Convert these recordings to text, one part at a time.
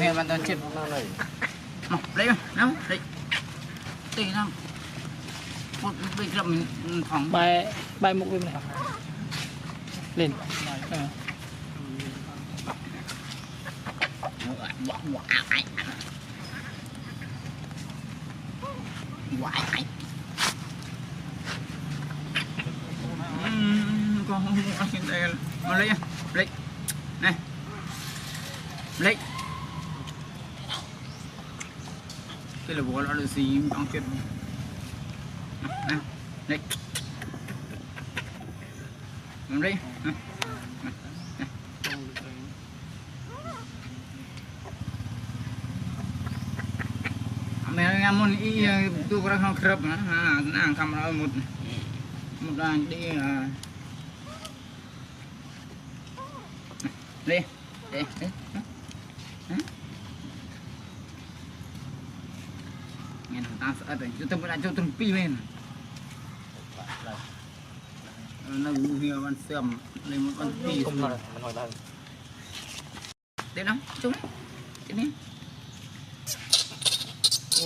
miền bạn toàn chết mọc lấy nắm đấy tì nắm một bịch là mình phỏng bài mục bên này lên con không đây mà lấy này lấy cái là bộ nó là gì trong chuyện nào lấy làm đi mẹ nghe muốn ý tôi có không khớp nữa nàng cầm nó một đàn đi đi nghe ta sợ rồi chúng tôi đã cho tôi pi lên nó nhiều con sườn lên một con pi đấy đó chúng cái này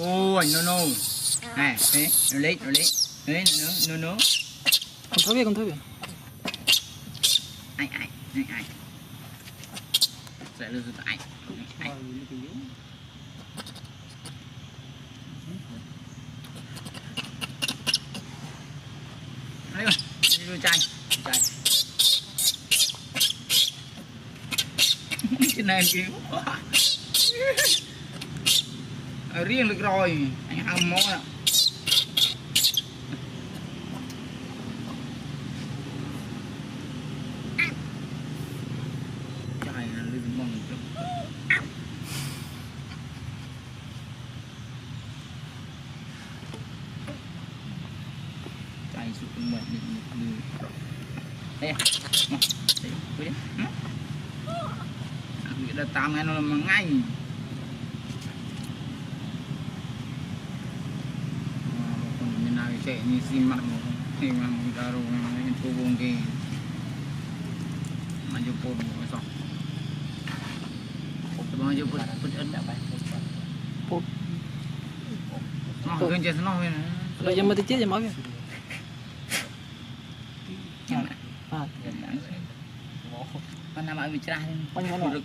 ôi no này đấy nó lấy đấy nó không thôi ai sẽ lưu giữ ai đấy rồi đi chai cái này kìa riêng được rồi anh ăn món ạ chai là lên mong chai sụp mệt đây đây đi đã tam ngày nó là ngay chạy như xi măng thì mà người ta rồi những cô buông kia mà chụp bồn một sọc bao nhiêu bột ấn đã bay bột nó gần chết nó vậy rồi giờ mới chết giờ mới con nào bị trai con có lực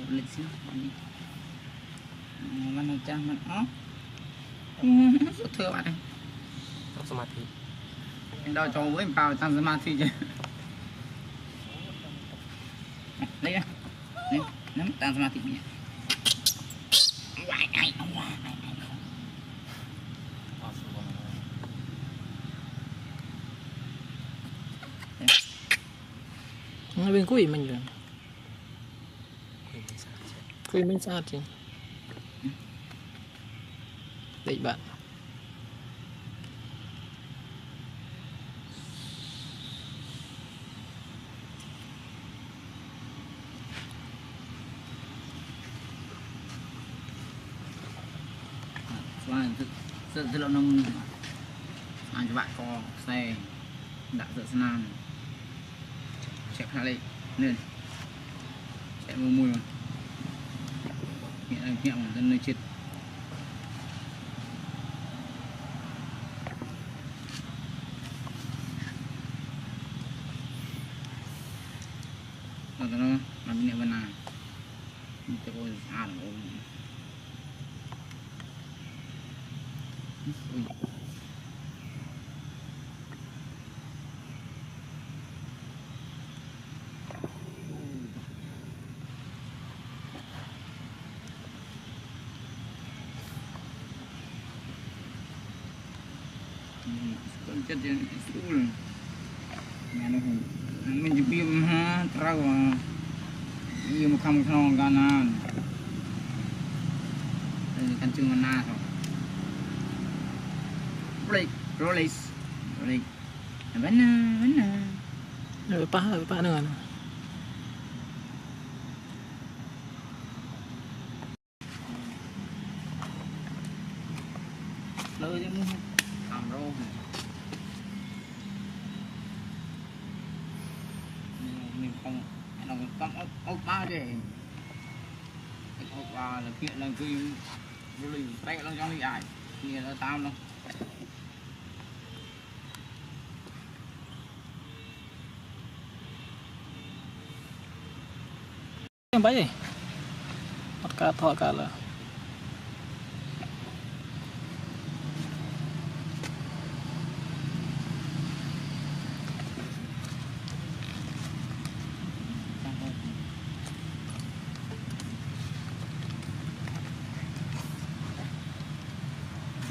lịch sử con nào trang mình ó rất thưa bạn này tăng samadhi anh đo cho với vào tăng samadhi chứ lấy ra nắm tăng samadhi nhỉ nó bên cuối mình rồi cuối mình sát chứ đấy bạn rất là nông anh cho bạn co xe đã sợ nan chạy khá lên chạy mùi mà hiện là dân nơi chết rồi nó làm như vậy nào tôi có ăn rồi con chết trên school mẹ nó mình chỉ biết ha trâu mà yêu một không không gan à đây là căn chừng na thôi Rolex vẫn rồi pa nữa lơi chứ làm rô mình không nó con ốc ba để là kiện là cái lì tay nó trong lì ải kia là tao nó Yang baik. Thọ cả là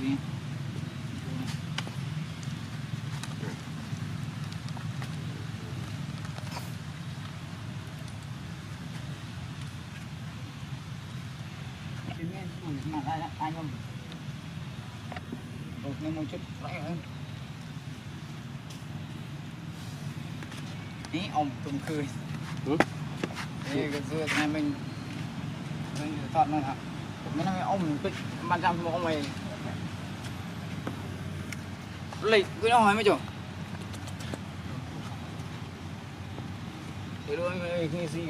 gì mà ai ai không một nên một chút lại hơn ý ông tùng cười đây cái xưa này mình chọn nó hả mấy năm ông biết ban trăm ông mày lịch cái đó hỏi mấy chỗ thế luôn cái gì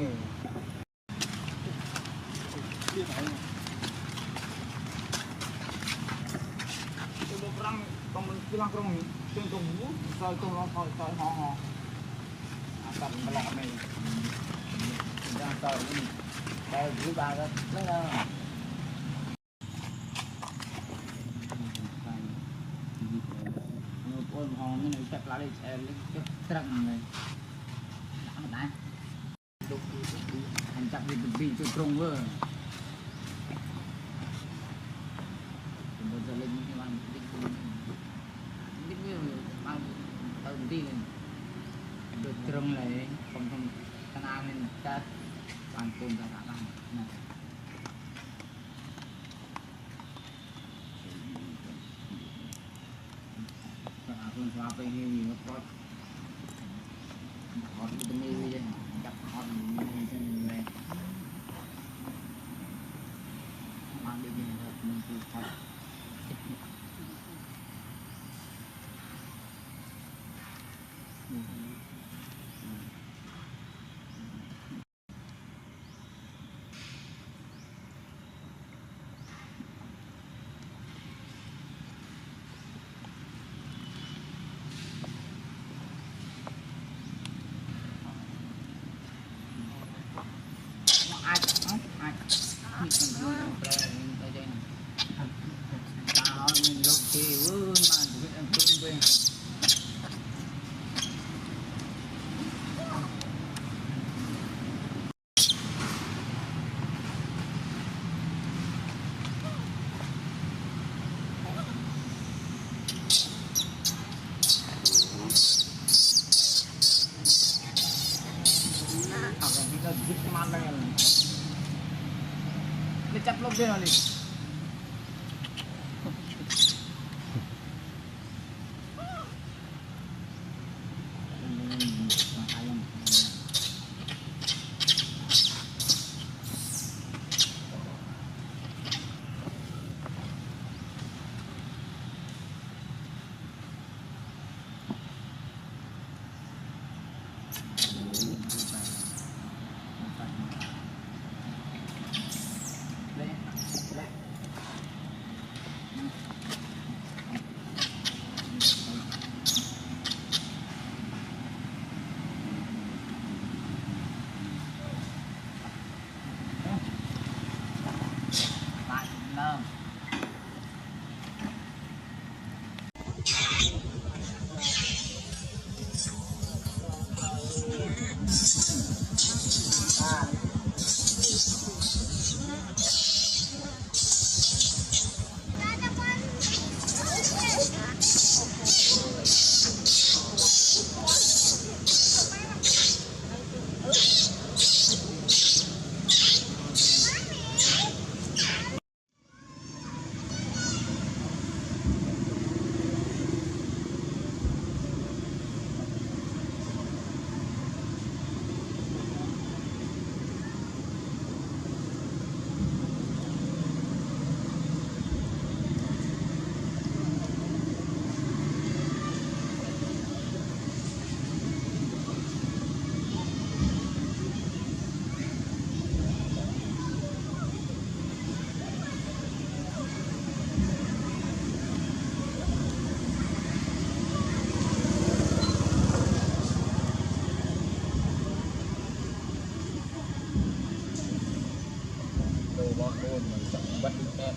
orang temen bilang kerong contoh bu soal itu soal ho akan melak ini jangan soal ini kayak dulu banget lah ôn hòn cái này chắc lại chắc trăng này đã anh chắc bị cho trông vừa bây giờ lên cái bàn mang đầu tiên được trông lại không canal nên ta bàn côn ra cả bàn này phương pháp về gì nó có họ tự nhiên vậy gặp họ mình này mang đi về mình tự thật ai mình còn đâu đây đây tao mình lúc thì vươn mà biết em tung về Ini cap log dia ni. บอลโดนมันสังวัดแค่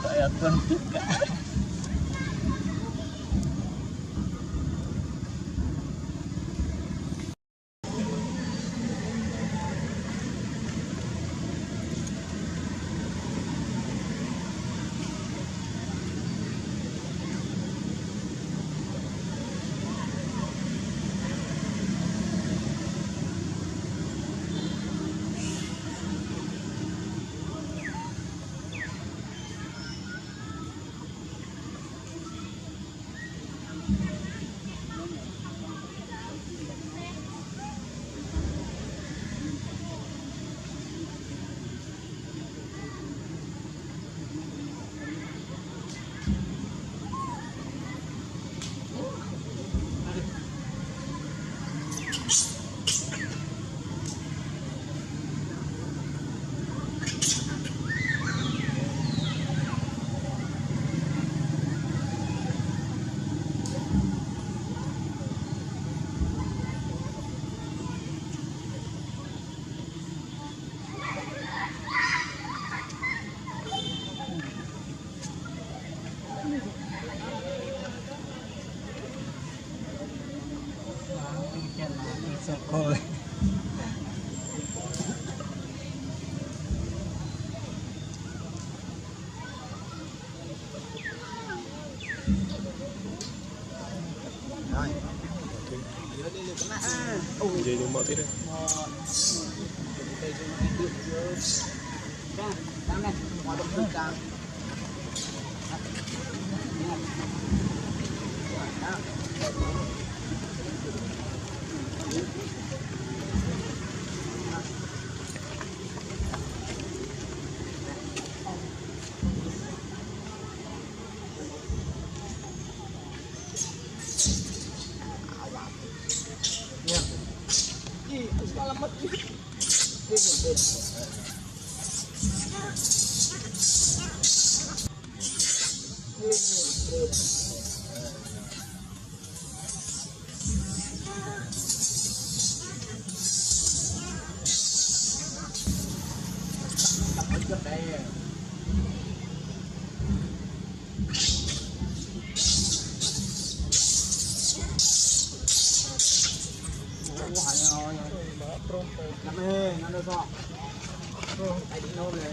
saya pun juga. Sekolah. Jadi rumah tidak. Năm ơi, nó đâu sao? Tại đi nôm lên.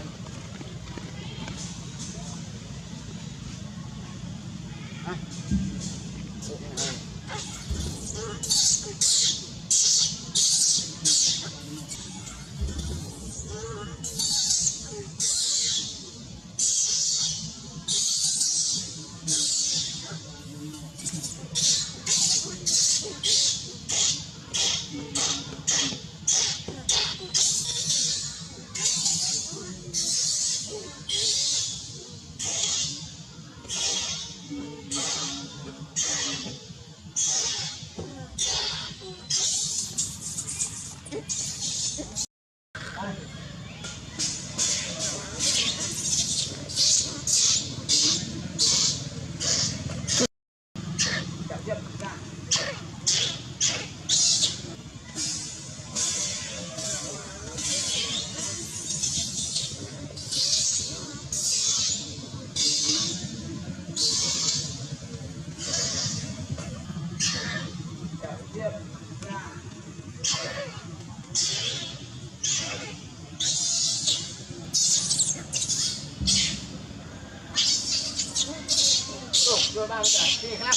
Rồi bao giờ đi khác.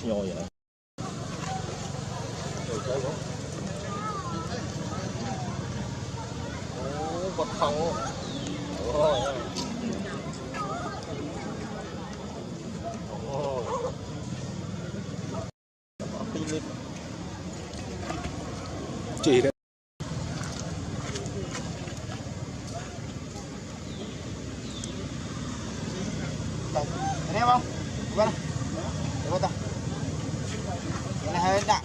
nhỏ vậy bật phòng chỉ đấy Ini bang, gimana? Coba tak. Ini hendak.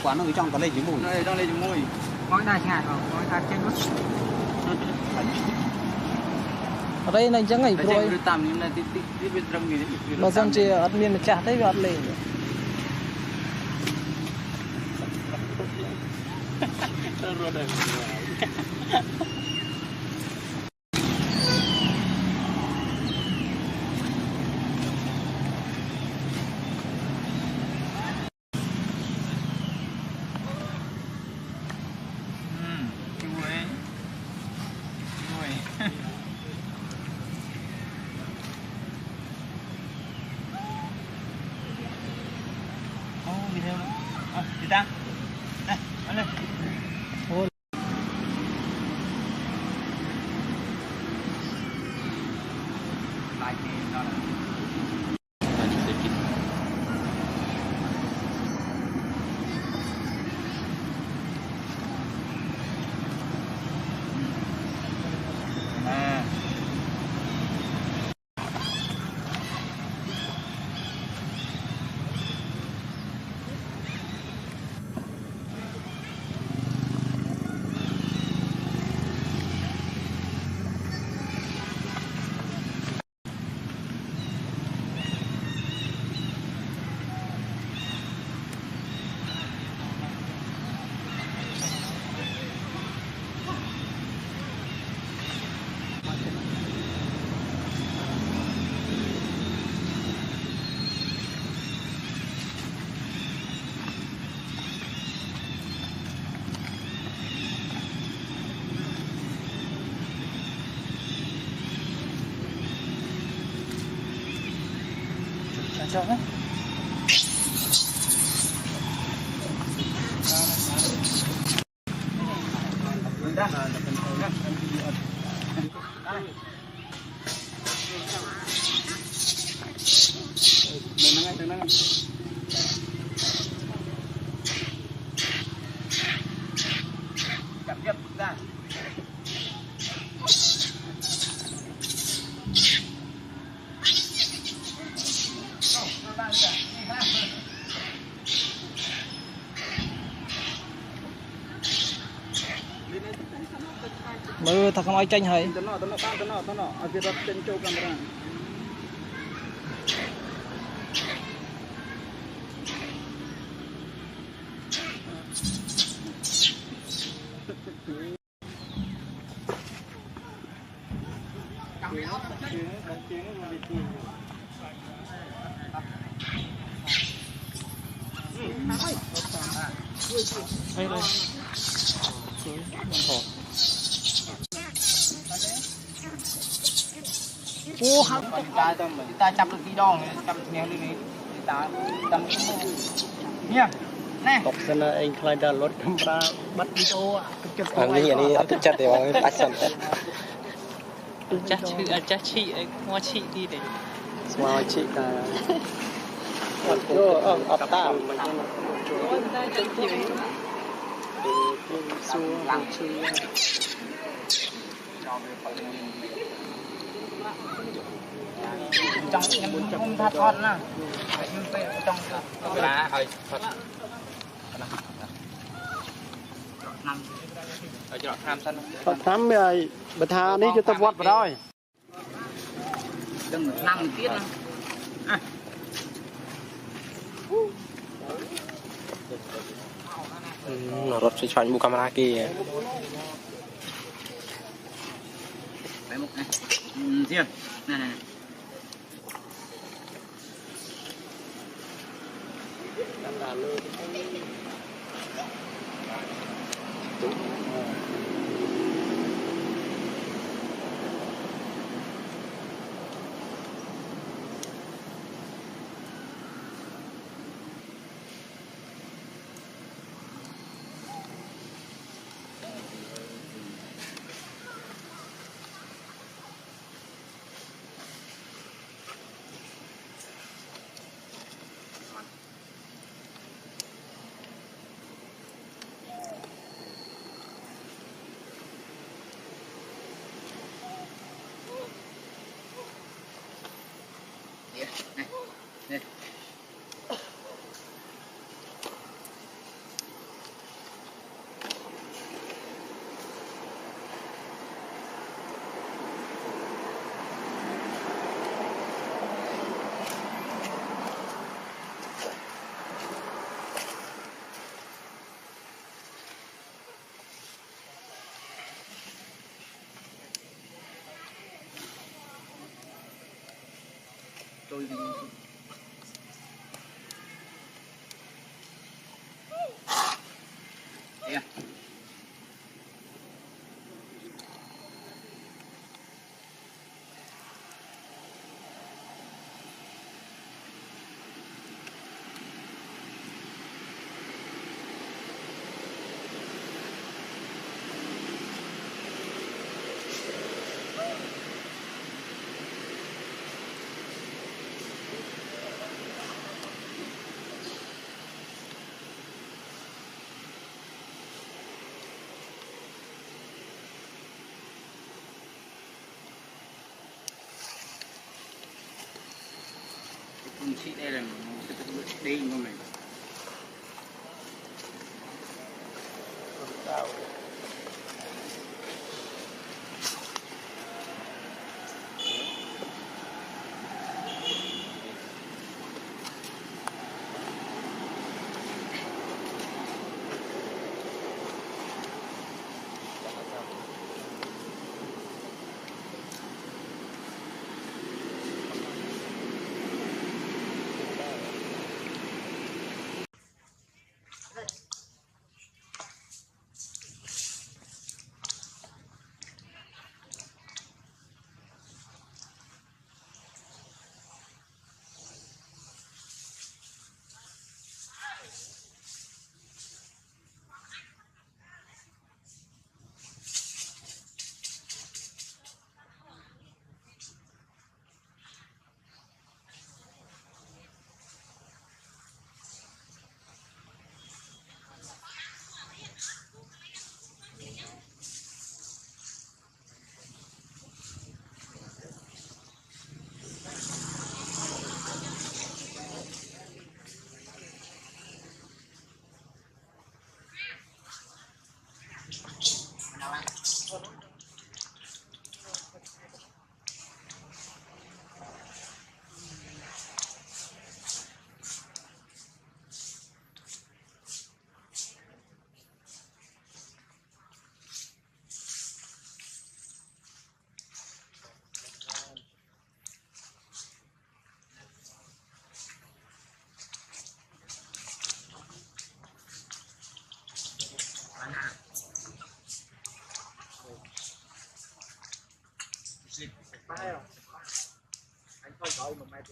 Quán nó ở trong có lên trứng mùi. Đây đang lên trứng mùi. Có cái đài ngạt không? Có cái trên đó. ở đây này chẳng ngày rồi Tôi tạm nhưng là tí bên trong gì đấy. mà dân chỉ ăn miên mà chả thấy ăn lên Đi ta. Này, ăn lên. thôi Lại thì nó là cho đấy Cảm nhận ra. mới thật không ai tranh hay Tấn nọ, ở phía đó trên châu camera. đây đây suối bằng thỏ ô hăng Ta chăm được tí đo chăm theo đi ta chăm nha ตกเสนอเองใครจะลดธรรมดาบัตรวิดีโออ่ะเก็บ อันนี้เอาตัวจัดเดี๋ยวเอาไปสั่นแต่ จะชื่ออาจจะชีไอ้หัวชีดีเด็ก สมาชิกนะโยอัตตามันก็ ได้จนที่ สู้มันชื่อ trong em thật hot nè trong lá ơi thật năm ở chỗ tham sân ตอนทำไอ้บัตรนี้จะต้องวัดไปได้ đừng năm tiết nè รถใช้ช้อนบุกมาลากี cái mục này riêng này này này này tôi yeah. Chị đây là một cái đi của mình anh thôi gọi mà mai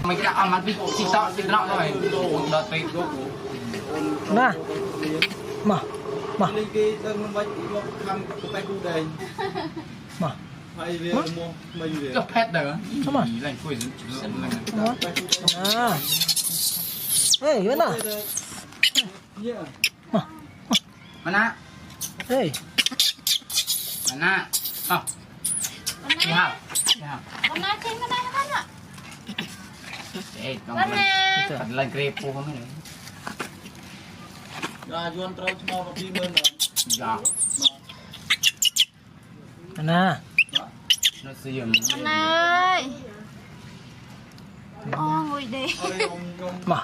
mình đã ăn mặn xịt sọ xịt nọ rồi đợt tây nè mà lên cái tân bách nó khăm cái tay cu đầy mà hay về mua mình về chụp hết rồi mà lành quỷ à ê bên nào mana ê mana oh đi học con nói trên cái này nó ăn ạ. eh kamu lagi grepo kamu ni dah jual terus mau lebih mana ya nè nó xiêm Con ơi. Ô ngồi đi. mà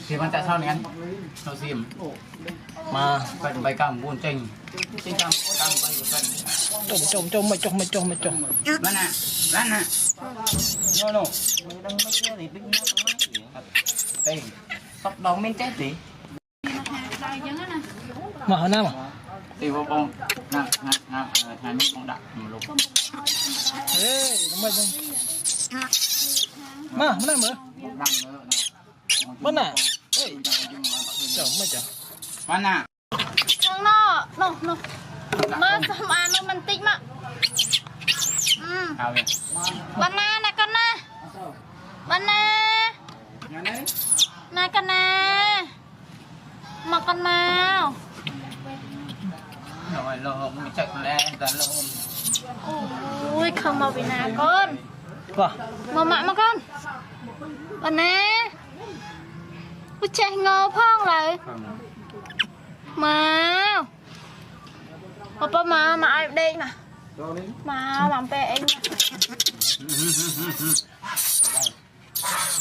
thì bạn tại sao này anh nó xiêm mà phần bài càng buồn trình trình càng bay của phần trồng mà trồng bạn à no mình đang mấy cái gì biết nó đây sắp đón men chết gì Đây chẳng á nè. mà hồi nào mà thì vô con nè hai miếng con đặt một lúc ê đúng rồi mà bên nào mà bên nào ê trồng mà trồng bạn à Thằng nó Mà sao mà nó mình tích mà. sao vậy Banana nè con nè. Banana. nhà đấy Nè con nè. Mà con màu. rồi lộn mình chạy lên ra lộn Ôi không màu vì nào con. vào Màu mạ mà con. Banana. Ôi chạy ngô phong lại. Màu. Apa mà ai đây nè. Mà làm pe anh.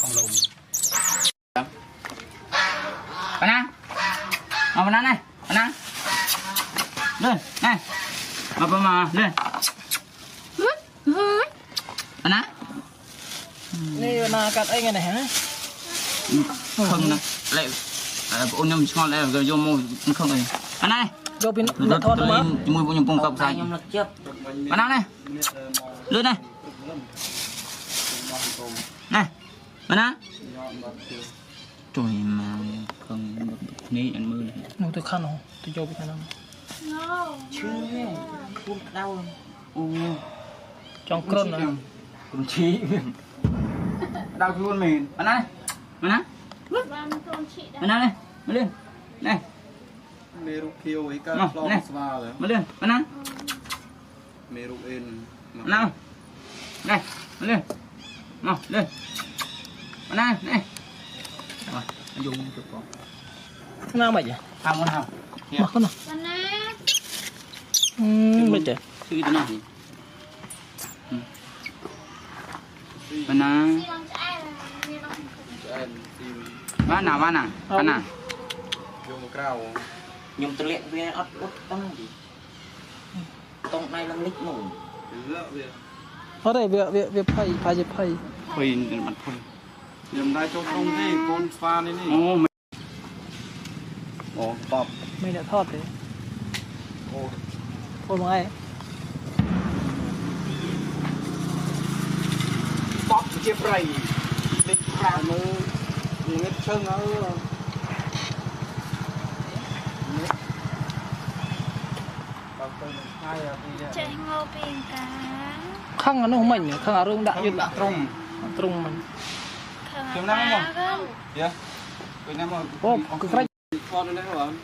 không lùn bạn à mà bạn này bạn à lên này mà lên bạn à đây là cắt anh này hả không nè lại ôn nhom ngon lại rồi vô mua không này bạn này vô pin thon mà mua vô nhom bông cọc dài bạn này lên này này bạn à trời mà không ní anh mưa này nó tôi khăn không tôi vô pin nó chưa không đau trong cơn này cũng chí đau luôn mình bạn này bạn này lên này Meru kêu ấy các này rồi. mà lên bạn này Meru in. nào này lên nào lên bạn này rồi anh dùng chụp con nào mày vậy không nào mà con nào bây giờ cái gì nào bạn nào bạn nào Vô một cao. nhung tự luyện về ớt tăng gì tông này là nít nổ Lợ về. ở đây việc phải phơi mặt phơi Nhầm đây cho không đi con pha này đi. ô Ồ, bọc. mình đã thọt đấy thôi mà ai bóp chia bầy lịch ra Mơ. Nghe chân ở. chạy ngô pin cá. khăn nó không mình khăn ở rương đại không đã trung mình Kiếm năm không? Con. Dạ. Cái này mà. ô cứ phải Con lên đấy hả bạn?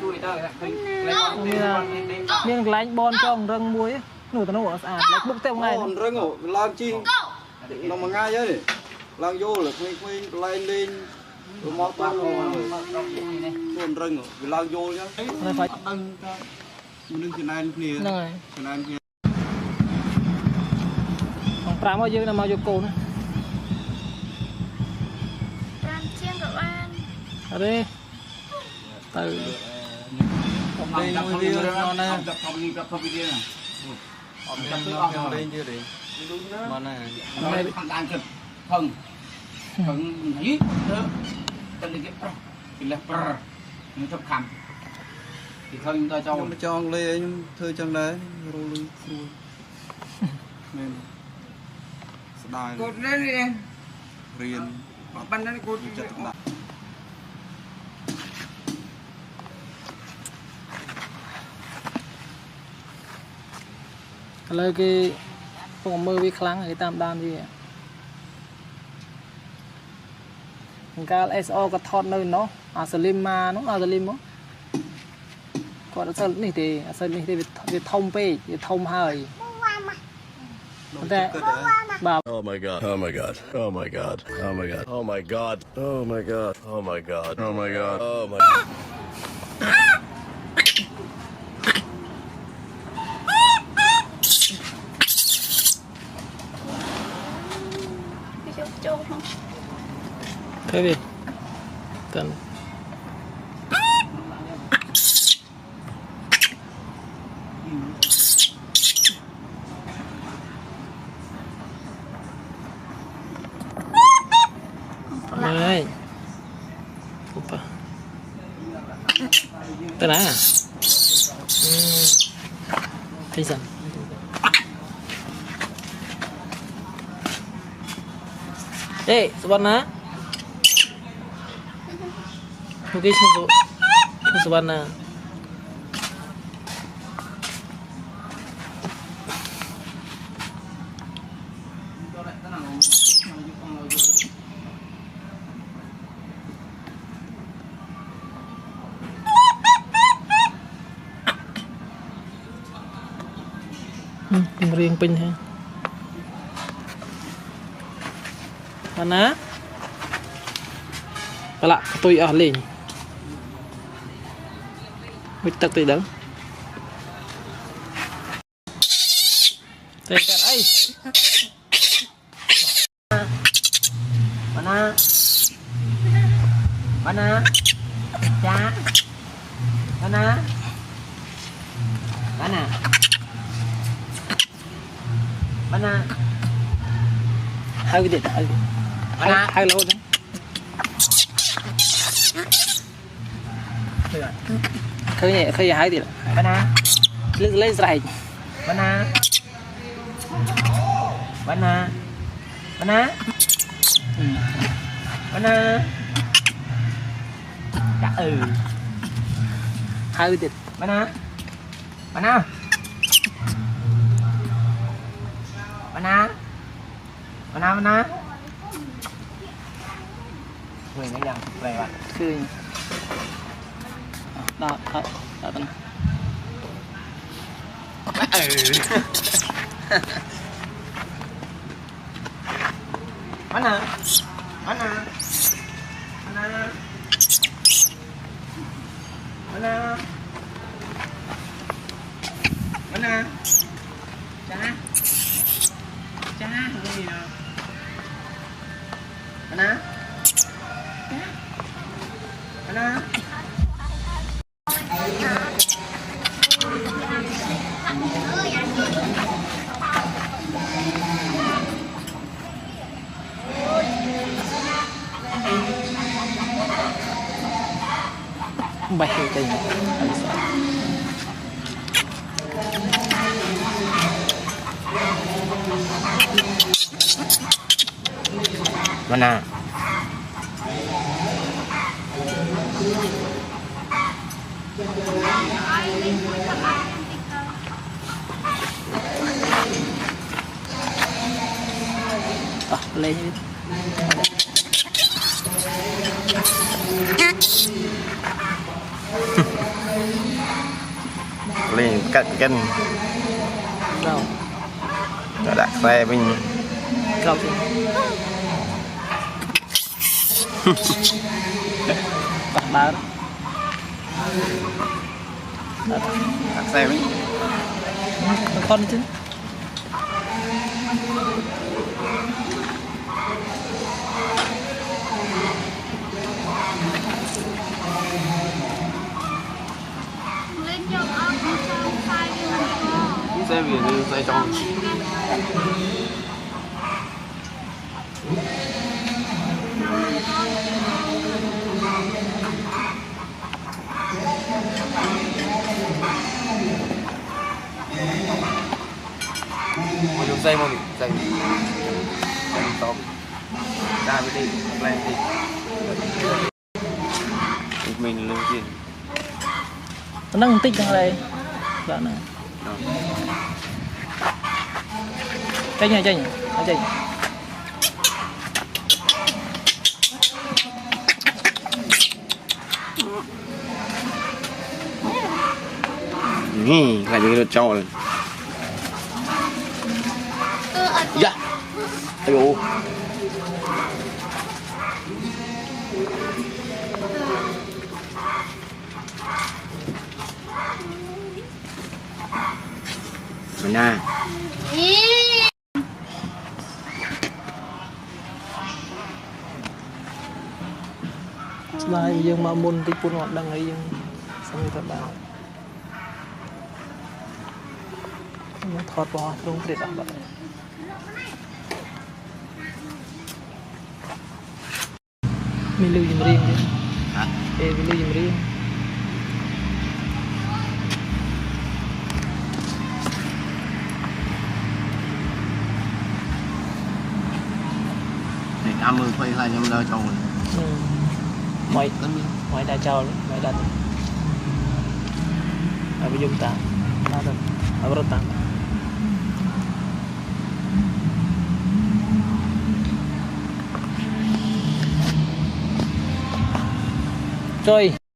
chui tới miếng lạnh bon trong rừng muối nửa tao nổ sạch lấy bốc theo ngay Con rừng ở lang chi. Nó mà ngay vậy. Lang vô là quay lên rồi mót to rồi. Con rừng ở lang vô nhá. này phải Đăng cho. Mình cái này nè. này Cái này nè. còn pram bao nhiêu là mau vô cô nữa Ram chiên cậu ăn. ở đây từ Đây nó đi nó này. không đi này Nó lên chưa đi. Mà này. đây thằng đang chụp phần thấy tên đi cái là nó chụp khăm thì thôi chúng ta cho Nhưng mà cho ông Lê anh thơ trong đấy rồi lui. Nên đài cột lên đi em riêng bắn lên cột chất đài lời cái phong mơ với kháng cái tam đan gì cái SO cái thọt nơi nó slim mà nó slim đó còn sơn này thì việc thông pe việc thông hơiแต่แบบ Oh my god. Oh my god. Oh my god. Oh my god. Oh my god. Oh my god. Oh my god. Oh my god. Oh my god. thế đi cần này apa tenang bisa Subhana mungkin Subhana riêng pin ha mana lại tôi ở liền mình tắt từ đó đây cả ấy mana mana cha mana mana mana hai cái điện hai lâu đó khơi hai điện mana lấy dài mana mana mana mana đã hai cái điện mana mana mana mana mana người nó dần về bạn khơi đó đó đó đó mana mana mana mana mana cha cha cái gì nào mana mana bảy tình mana lên lên cắt chân đâu cho đặt xe mình đâu bắt đá đó đặt xe mình con chứ lên cho ông trong sai đường xe về từ xe trong một đường dây một dây ra với đi lên đi mình lưu tiền nâng tích thằng này bạn này chanh này chanh lại đi được cho rồi dạ ayo mana là dương mà môn tích phun hoạt đăng ấy dương xong rồi thật đạo nó thoát vào trong để đảm bảo mình lưu dùm riêng đi hả mình lưu dùm riêng để 50 quay lại em đỡ cho mày mày đã cho mày đã bây giờ ta đã được ở đâu ta rồi